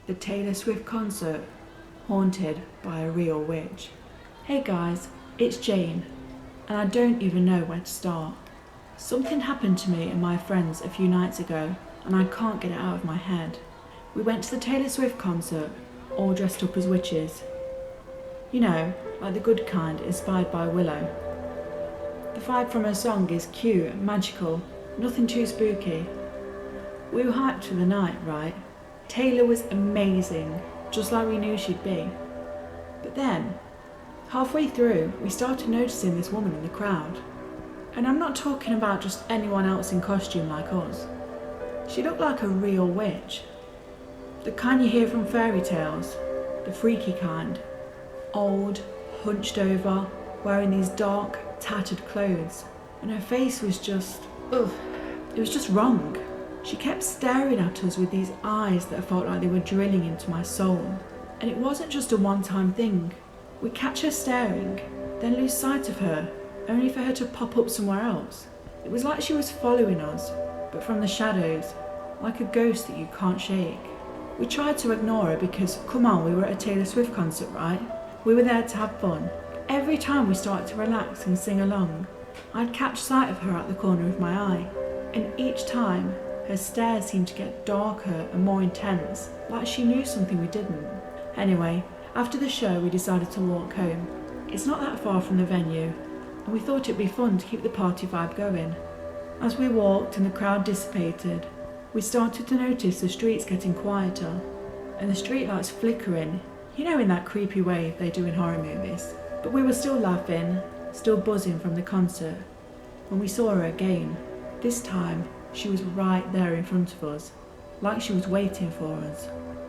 the Taylor Swift concert, haunted by a real witch. Hey guys, it's Jayne, and I don't even know where to start. Something happened to me and my friends a few nights ago, and I can't get it out of my head. We went to the Taylor Swift concert, all dressed up as witches. You know, like the good kind inspired by Willow. The vibe from her song is cute and magical, nothing too spooky. We were hyped for the night, right? Taylor was amazing, just like we knew she'd be. But then, halfway through, we started noticing this woman in the crowd. And I'm not talking about just anyone else in costume like us. She looked like a real witch. The kind you hear from fairy tales, the freaky kind. Old, hunched over, wearing these dark, tattered clothes. And her face was just, it was just wrong. She kept staring at us with these eyes that felt like they were drilling into my soul. And it wasn't just a one-time thing. We'd catch her staring, then lose sight of her, only for her to pop up somewhere else. It was like she was following us, but from the shadows, like a ghost that you can't shake. We tried to ignore her because, come on, we were at a Taylor Swift concert, right? We were there to have fun. Every time we started to relax and sing along, I'd catch sight of her at the corner of my eye. And each time, her stare seemed to get darker and more intense, like she knew something we didn't. Anyway, after the show we decided to walk home. It's not that far from the venue, and we thought it'd be fun to keep the party vibe going. As we walked and the crowd dissipated, we started to notice the streets getting quieter, and the streetlights flickering, you know, in that creepy way they do in horror movies. But we were still laughing, still buzzing from the concert, when we saw her again. This time, she was right there in front of us, like she was waiting for us.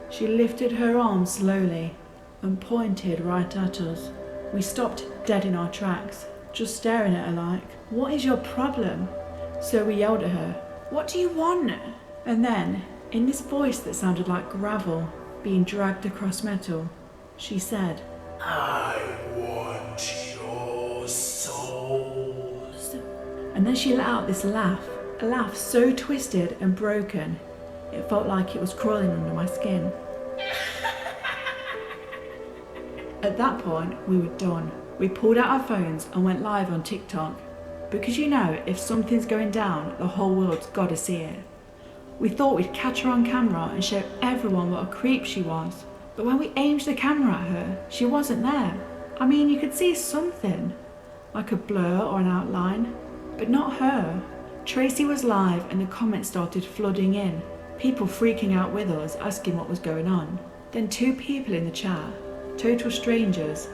She lifted her arm slowly and pointed right at us. We stopped dead in our tracks, just staring at her like, "What is your problem?" So we yelled at her, "What do you want?" And then, in this voice that sounded like gravel being dragged across metal, she said, "I want your souls." And then she let out this laugh, a laugh so twisted and broken, it felt like it was crawling under my skin. At that point, we were done. We pulled out our phones and went live on TikTok. Because you know, if something's going down, the whole world's gotta see it. We thought we'd catch her on camera and show everyone what a creep she was. But when we aimed the camera at her, she wasn't there. I mean, you could see something, like a blur or an outline, but not her. Tracy was live and the comments started flooding in, people freaking out with us, asking what was going on. Then two people in the chat, total strangers,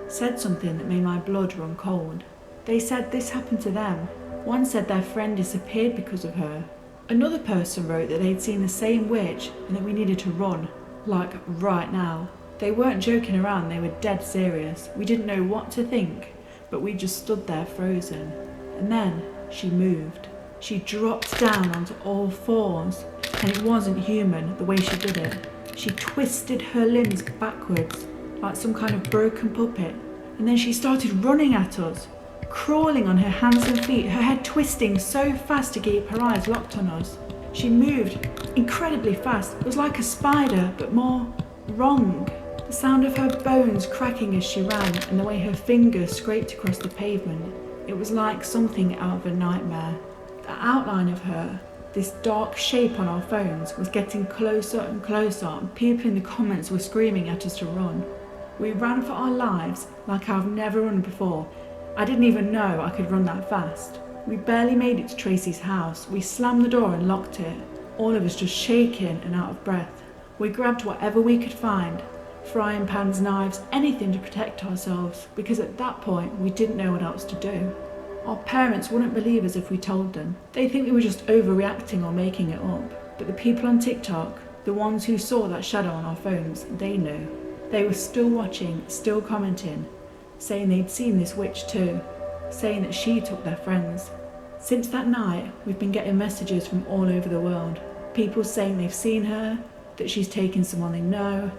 said something that made my blood run cold. They said this happened to them. One said their friend disappeared because of her. Another person wrote that they'd seen the same witch and that we needed to run, like right now. They weren't joking around, they were dead serious. We didn't know what to think, but we just stood there frozen. And then she moved. She dropped down onto all fours, and it wasn't human the way she did it. She twisted her limbs backwards, like some kind of broken puppet, and then she started running at us, crawling on her hands and feet, her head twisting so fast to keep her eyes locked on us. She moved incredibly fast. It was like a spider, but more wrong. The sound of her bones cracking as she ran, and the way her fingers scraped across the pavement. It was like something out of a nightmare. The outline of her, this dark shape on our phones, was getting closer and closer, and people in the comments were screaming at us to run. We ran for our lives like I've never run before. I didn't even know I could run that fast. We barely made it to Tracy's house. We slammed the door and locked it, all of us just shaking and out of breath. We grabbed whatever we could find, frying pans, knives, anything to protect ourselves, because at that point we didn't know what else to do. Our parents wouldn't believe us if we told them. They'd think we were just overreacting or making it up. But the people on TikTok, the ones who saw that shadow on our phones, they knew. They were still watching, still commenting, saying they'd seen this witch too, saying that she took their friends. Since that night, we've been getting messages from all over the world. People saying they've seen her, that she's taken someone they know.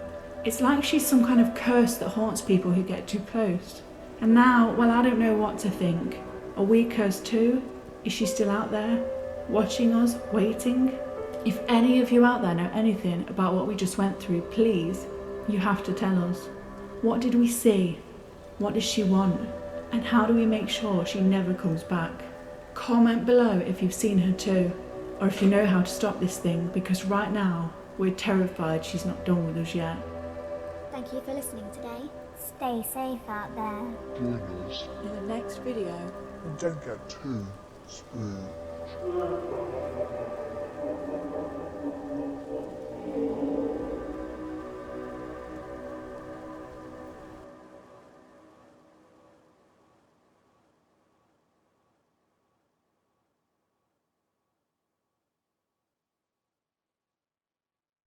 It's like she's some kind of curse that haunts people who get too close. And now, well, I don't know what to think. Are we cursed too? Is she still out there, watching us, waiting? If any of you out there know anything about what we just went through, please, you have to tell us. What did we see? What does she want? And how do we make sure she never comes back? Comment below if you've seen her too, or if you know how to stop this thing, because right now, we're terrified she's not done with us yet. Thank you for listening today. Stay safe out there. Join us In the next video. and don't get too spooked.